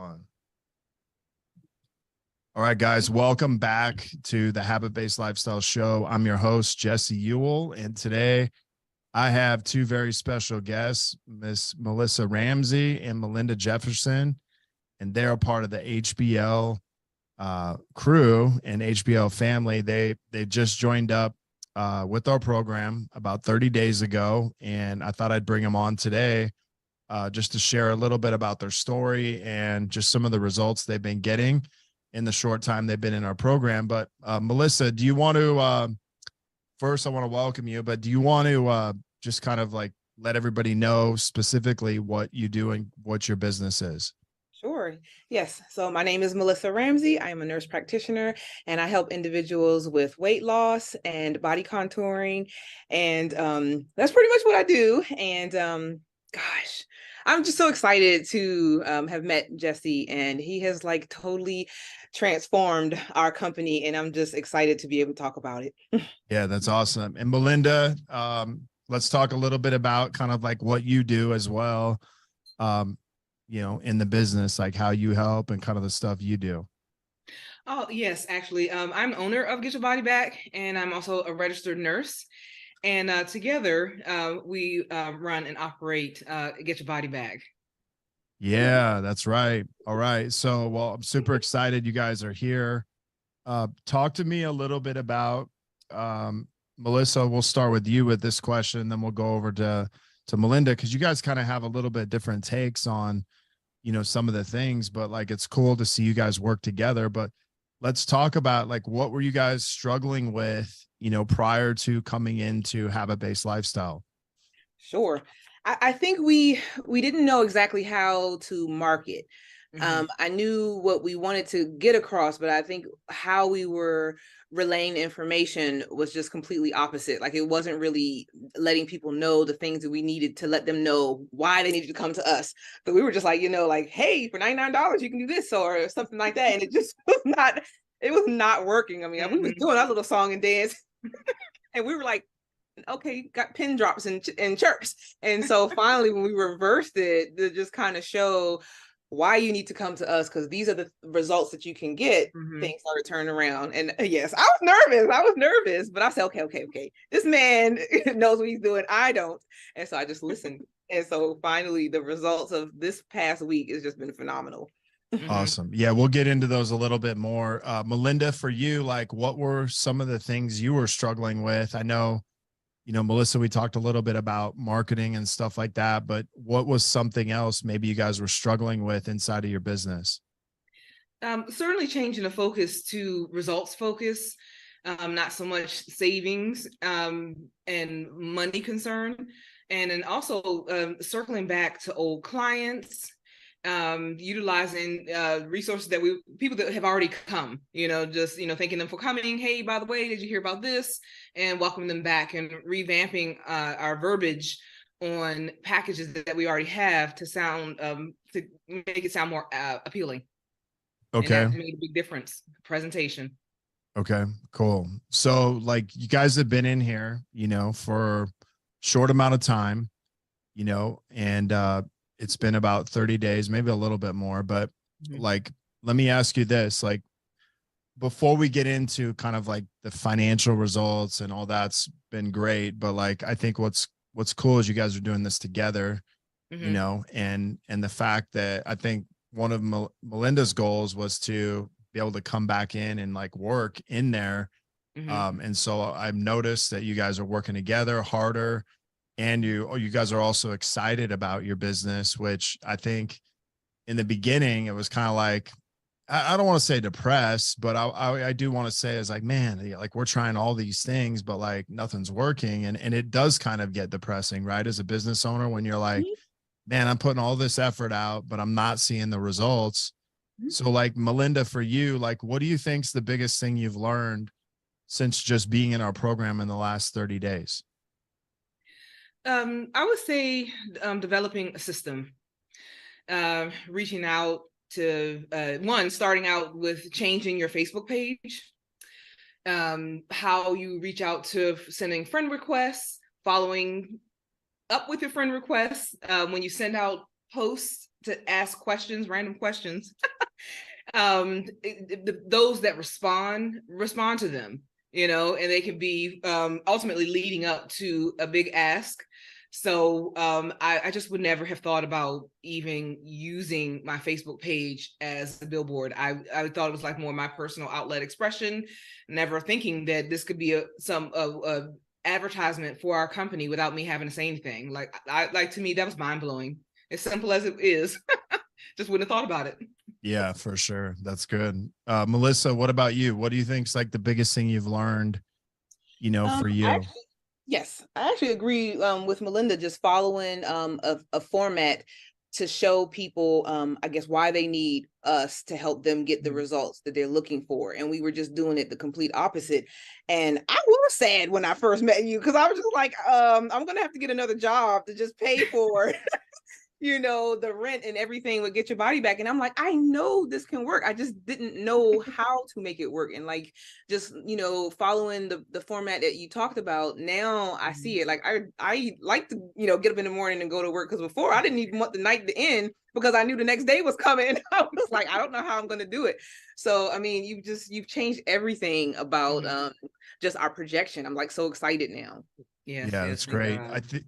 on. All right, guys, welcome back to the Habit-Based Lifestyle Show. I'm your host, Jesse Ewell, and today I have two very special guests, Miss Mellissa Ramsey and Melinda Jefferson, and they're a part of the HBL crew and HBL family. They just joined up with our program about 30 days ago, and I thought I'd bring them on today just to share a little bit about their story and just some of the results they've been getting in the short time they've been in our program. But Mellissa, do you want to first, I want to welcome you, but do you want to just kind of like let everybody know specifically what you do and what your business is? Sure. Yes. So my name is Mellissa Ramsey. I am a nurse practitioner and I help individuals with weight loss and body contouring. And that's pretty much what I do. And gosh, I'm just so excited to have met Jesse, and he has like totally transformed our company. And I'm just excited to be able to talk about it. Yeah, that's awesome. And Melinda, let's talk a little bit about kind of like what you do as well. In the business, like how you help and kind of the stuff you do. Oh, yes, actually, I'm owner of Get Your Body Back, and I'm also a registered nurse. And together, we run and operate Get Your Body Back. Yeah, that's right. All right. So, well, I'm super excited you guys are here. Talk to me a little bit about, Mellissa, we'll start with you with this question, then we'll go over to Melinda, because you guys kind of have a little bit different takes on, some of the things, but like, it's cool to see you guys work together. But let's talk about like, what were you guys struggling with, prior to coming into habit-based lifestyle? Sure. I think we didn't know exactly how to market. I knew what we wanted to get across, but I think how we were relaying information was just completely opposite. Like, it wasn't really letting people know the things that we needed to let them know why they needed to come to us. But we were just like, like, hey, for $99, you can do this or something like that. And it just was not working. I mean, we was doing our little song and dance and we were like, okay, got pin drops and chirps. And so finally, when we reversed it to just kind of show why you need to come to us, because these are the results that you can get, things started turning around. And yes, I was nervous, but I said, okay. This man knows what he's doing. I don't. And so I just listened. And so finally, the results of this past week has just been phenomenal. Awesome. Yeah, we'll get into those a little bit more. Melinda, for you, like, what were some of the things you were struggling with? I know, Mellissa, we talked a little bit about marketing and stuff like that, but what was something else maybe you guys were struggling with inside of your business? Certainly changing the focus to results focus, not so much savings and money concern. And then also circling back to old clients, utilizing resources that people that have already come, just thanking them for coming. Hey, by the way, did you hear about this? And welcoming them back and revamping our verbiage on packages that we already have to make it sound more appealing. Okay. And that made a big difference. Presentation. Okay, cool. So like, you guys have been in here, for a short amount of time, and it's been about 30 days, maybe a little bit more, but like, let me ask you this, like, before we get into kind of like the financial results and all that's been great, but like, I think what's cool is you guys are doing this together, and the fact that I think one of Melinda's goals was to be able to come back in and like work in there. And so I've noticed that you guys are working together harder, and you guys are also excited about your business, which I think in the beginning, it was kind of like, I don't want to say depressed, but I do want to say is like, man, like, we're trying all these things, but like nothing's working. And it does kind of get depressing, right? As a business owner, when you're like, man, I'm putting all this effort out, but I'm not seeing the results. So like, Melinda, for you, like, what do you think's the biggest thing you've learned since just being in our program in the last 30 days? I would say developing a system, reaching out to starting out with changing your Facebook page, how you reach out to sending friend requests, following up with your friend requests when you send out posts to ask questions, random questions. Those that respond to them, and they can be ultimately leading up to a big ask. So I just would never have thought about even using my Facebook page as a billboard. I thought it was like more my personal outlet expression, never thinking that this could be a advertisement for our company without me having to say anything. Like to me, that was mind blowing. As simple as it is, just wouldn't have thought about it. Yeah, for sure. That's good. Mellissa, what about you? What do you think is like the biggest thing you've learned, for you? Yes, I actually agree with Melinda, just following a format to show people, I guess, why they need us to help them get the results that they're looking for. And we were just doing it the complete opposite. And I was sad when I first met you, because I was just like, I'm going to have to get another job to just pay for the rent and everything would get your body back. And I'm like, I know this can work. I just didn't know how to make it work. And like, just, following the format that you talked about, now I see it. Like, I like to, get up in the morning and go to work. Because before I didn't even want the night to end because I knew the next day was coming. I was like, I don't know how I'm going to do it. So, I mean, you've changed everything about just our projection. I'm like so excited now. Yeah, that's great. I think,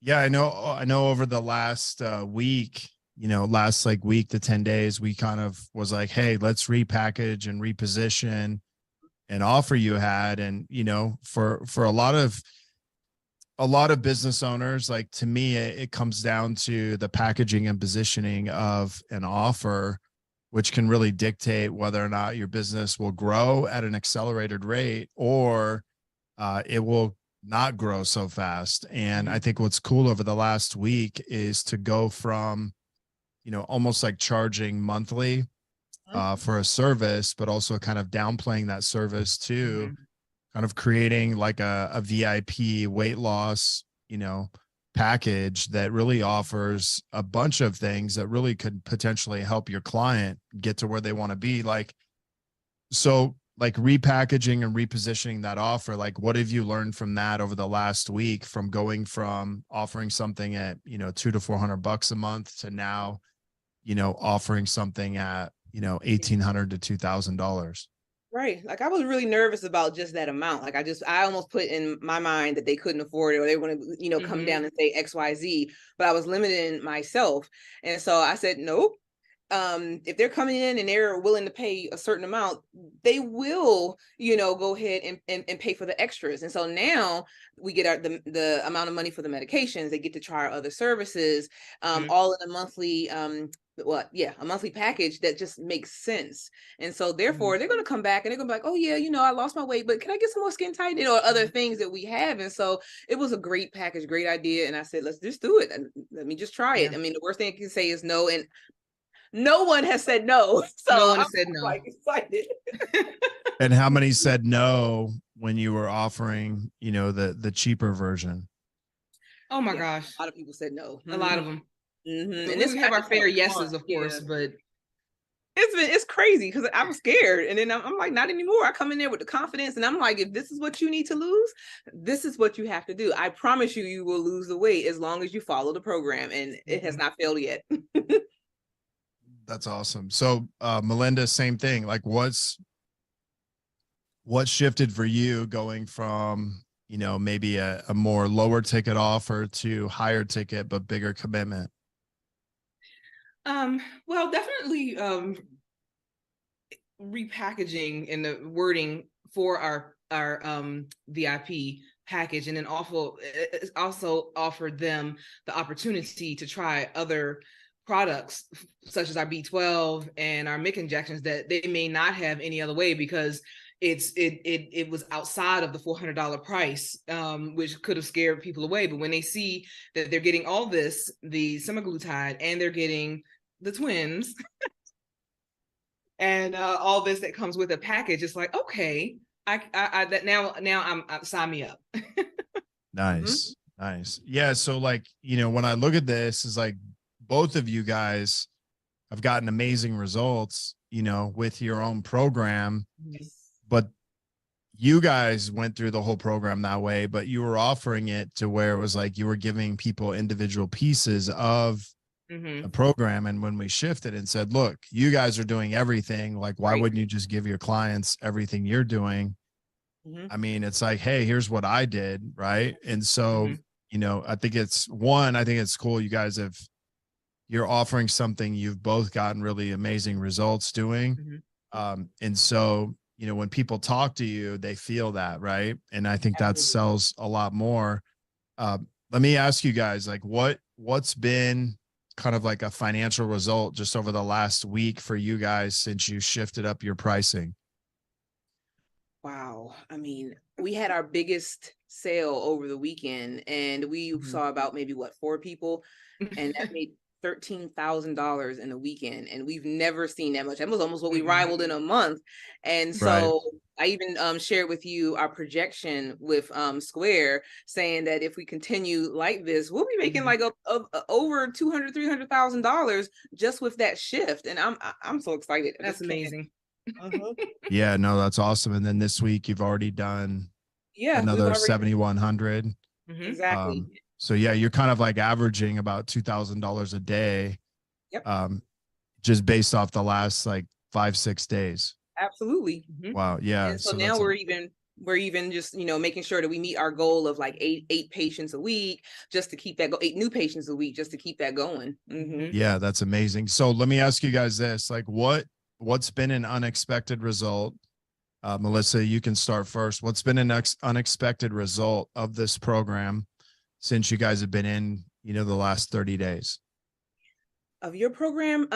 yeah, I know over the last week, last like week to 10 days, we kind of was like, hey, let's repackage and reposition an offer you had. And, for a lot of business owners, like to me, it comes down to the packaging and positioning of an offer, which can really dictate whether or not your business will grow at an accelerated rate or it will not grow so fast. And I think what's cool over the last week is to go from, almost like charging monthly for a service, but also kind of downplaying that service to kind of creating like a VIP weight loss, package that really offers a bunch of things that really could potentially help your client get to where they want to be. Like repackaging and repositioning that offer, like what have you learned from that over the last week, from going from offering something at, $200 to $400 a month to now, offering something at, $1,800 to $2,000? Right. Like I was really nervous about just that amount. Like I almost put in my mind that they couldn't afford it or they were going to, come down and say XYZ, but I was limiting myself. And so I said, nope. If they're coming in and they're willing to pay a certain amount, they will, go ahead and pay for the extras. And so now we get the amount of money for the medications. They get to try our other services, all in a monthly, a monthly package that just makes sense. And so therefore they're going to come back and they're going to be like, oh yeah, I lost my weight, but can I get some more skin tightening or other things that we have? And so it was a great package, great idea. And I said, let's just do it. And let me just try it. I mean, the worst thing I can say is no. And no one has said no. So no one has said no. Like excited. And how many said no when you were offering, the cheaper version? Oh my gosh. A lot of people said no. A lot of them. Mm-hmm. And this we have our fair yeses, of course, but it's crazy because I was scared. And then I'm like, not anymore. I come in there with the confidence and I'm like, if this is what you need to lose, this is what you have to do. I promise you, you will lose the weight as long as you follow the program. And it has not failed yet. That's awesome. So, Melinda, same thing. Like what shifted for you going from, maybe a more lower ticket offer to higher ticket, but bigger commitment? Well, definitely, repackaging and the wording for our VIP package, and then also offered them the opportunity to try other products such as our B12 and our MIC injections that they may not have any other way because it was outside of the $400 price, which could have scared people away. But when they see that they're getting all this, the semaglutide, and they're getting the twins and all this that comes with a package, it's like, okay, I that now I'm sign me up. Nice. Nice. Yeah. So like, when I look at this, is like both of you guys have gotten amazing results, with your own program. Yes. But you guys went through the whole program that way, but you were offering it to where it was like you were giving people individual pieces of the program. And when we shifted and said, look, you guys are doing everything, like, why wouldn't you just give your clients everything you're doing? I mean, it's like, hey, here's what I did. Right. And so, you know, I think it's cool. You guys you're offering something you've both gotten really amazing results doing. And so, you know, when people talk to you, they feel that, right? And I think that sells a lot more. Let me ask you guys, like, what's been kind of like a financial result just over the last week for you guys since you shifted up your pricing? Wow. I mean, we had our biggest sale over the weekend, and we saw about maybe 4 people, and that made $13,000 in a weekend, and we've never seen that much. That was almost what we rivaled in a month. And so I even shared with you our projection with Square, saying that if we continue like this, we'll be making like over $200,000-$300,000 just with that shift. And I'm so excited. That's amazing. Yeah, no, that's awesome. And then this week you've already done another 7,100. Exactly. So yeah, you're kind of like averaging about $2,000 a day. Just based off the last like 5-6 days. Absolutely. Wow. Yeah. And so now we're even just, you know, making sure that we meet our goal of like eight patients a week, just to keep that 8 new patients a week, just to keep that going. Yeah, that's amazing. So let me ask you guys this, like, what's been an unexpected result? Mellissa, you can start first. What's been an unexpected result of this program since you guys have been in, you know, the last 30 days? Of your program,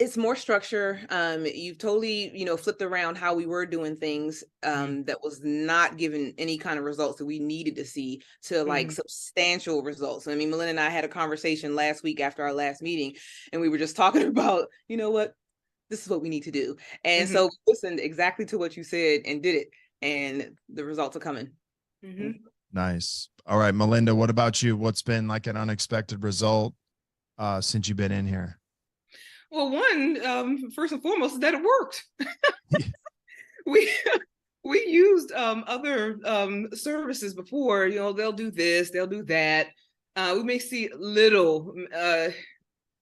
it's more structure. You've totally, you know, flipped around how we were doing things, that was not giving any kind of results that we needed to see, to like substantial results. I mean, Melinda and I had a conversation last week after our last meeting, and we were just talking about, you know what, this is what we need to do. And so we listened exactly to what you said and did it, and the results are coming. Nice. All right, Melinda, what about you? What's been like an unexpected result since you've been in here? Well, one, first and foremost, is that it worked. we used other services before. You know, they'll do this, they'll do that. We may see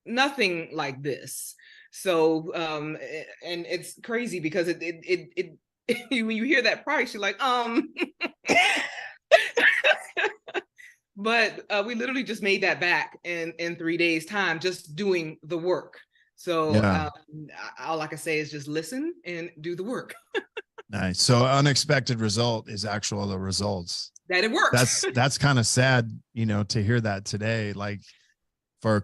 nothing like this. So and it's crazy because it when you hear that price, you're like, but we literally just made that back in 3 days time, just doing the work. So all I can say is just listen and do the work. Nice. So unexpected result is the results. That it works. That's kind of sad, you know, to hear that today, like for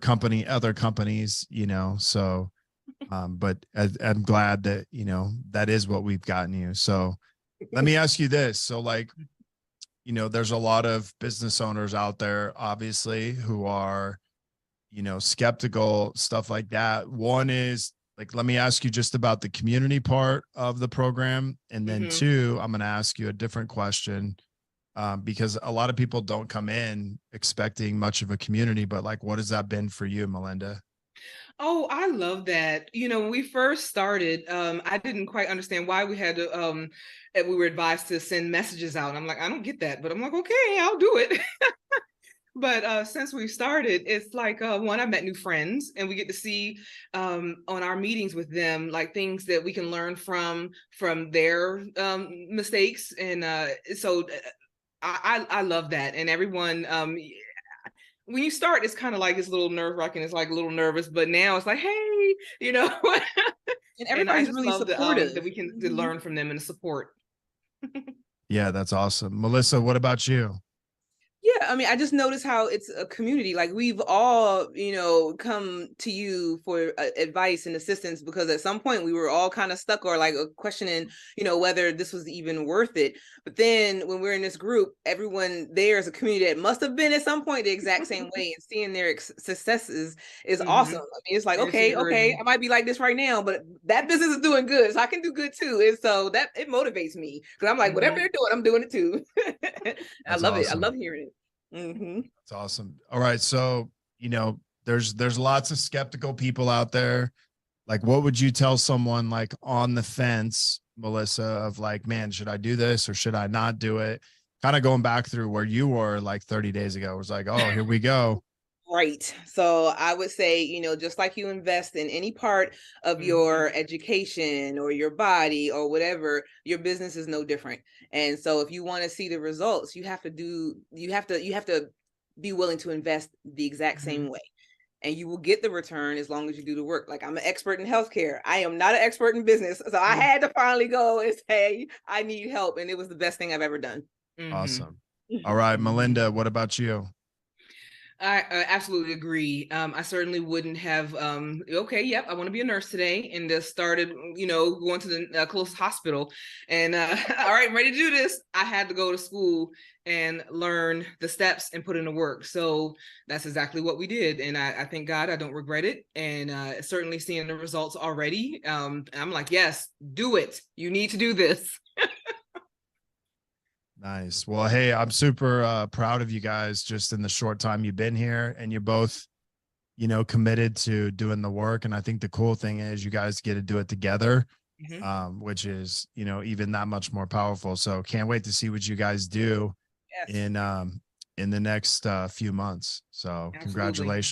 other companies, you know, so, but I'm glad that, you know, that is what we've gotten you. So let me ask you this. So like, you know, there's a lot of business owners out there, obviously, who are, you know, skeptical, stuff like that. One is like, let me ask you just about the community part of the program. And then 2, I'm going to ask you a different question, because a lot of people don't come in expecting much of a community, but like, what has that been for you, Melinda? Oh, I love that. You know, when we first started, I didn't quite understand why we had to, we were advised to send messages out. And I'm like, I don't get that, but I'm like, okay, I'll do it. But since we started, it's like, one, I met new friends, and we get to see on our meetings with them, like things that we can learn from their mistakes. And so I love that. And everyone, when you start, it's kind of like it's a little nerve-wracking. It's like a little nervous, but now it's like, hey, you know, and everybody's really supportive. That we can learn from them and support. Yeah, that's awesome. Mellissa, what about you? Yeah, I mean, I just noticed how it's a community. Like we've all, you know, come to you for advice and assistance, because at some point we were all kind of stuck or like questioning, you know, whether this was even worth it. But then when we're in this group, everyone there is a community that must have been at some point the exact same way, and seeing their successes is awesome. I mean, it's like, okay, I might be like this right now, but that business is doing good, so I can do good too. And so that it motivates me, because I'm like, whatever they're doing, I'm doing it too. I love it. I love hearing it. That's awesome. All right. So, you know, there's lots of skeptical people out there. Like, what would you tell someone like on the fence, Mellissa, of like, man, should I do this or should I not do it? Kind of going back through where you were like 30 days ago. It was like, oh, here we go. Right. So I would say, you know, just like you invest in any part of your education or your body or whatever, your business is no different. And so if you want to see the results, you have to be willing to invest the exact same way. And you will get the return as long as you do the work. Like, I'm an expert in healthcare. I am not an expert in business. So I had to finally go and say, I need help. And it was the best thing I've ever done. Awesome. All right, Melinda, what about you? I absolutely agree. I certainly wouldn't have, okay, yep, I want to be a nurse today, and just started, you know, going to the closest hospital. And all right, I'm ready to do this. I had to go to school and learn the steps and put in the work. So that's exactly what we did. And I thank God I don't regret it. And certainly seeing the results already. I'm like, yes, do it. You need to do this. Nice. Well, hey, I'm super proud of you guys just in the short time you've been here, and you're both, you know, committed to doing the work. And I think the cool thing is you guys get to do it together, which is, you know, even that much more powerful. So can't wait to see what you guys do in the next few months. So congratulations.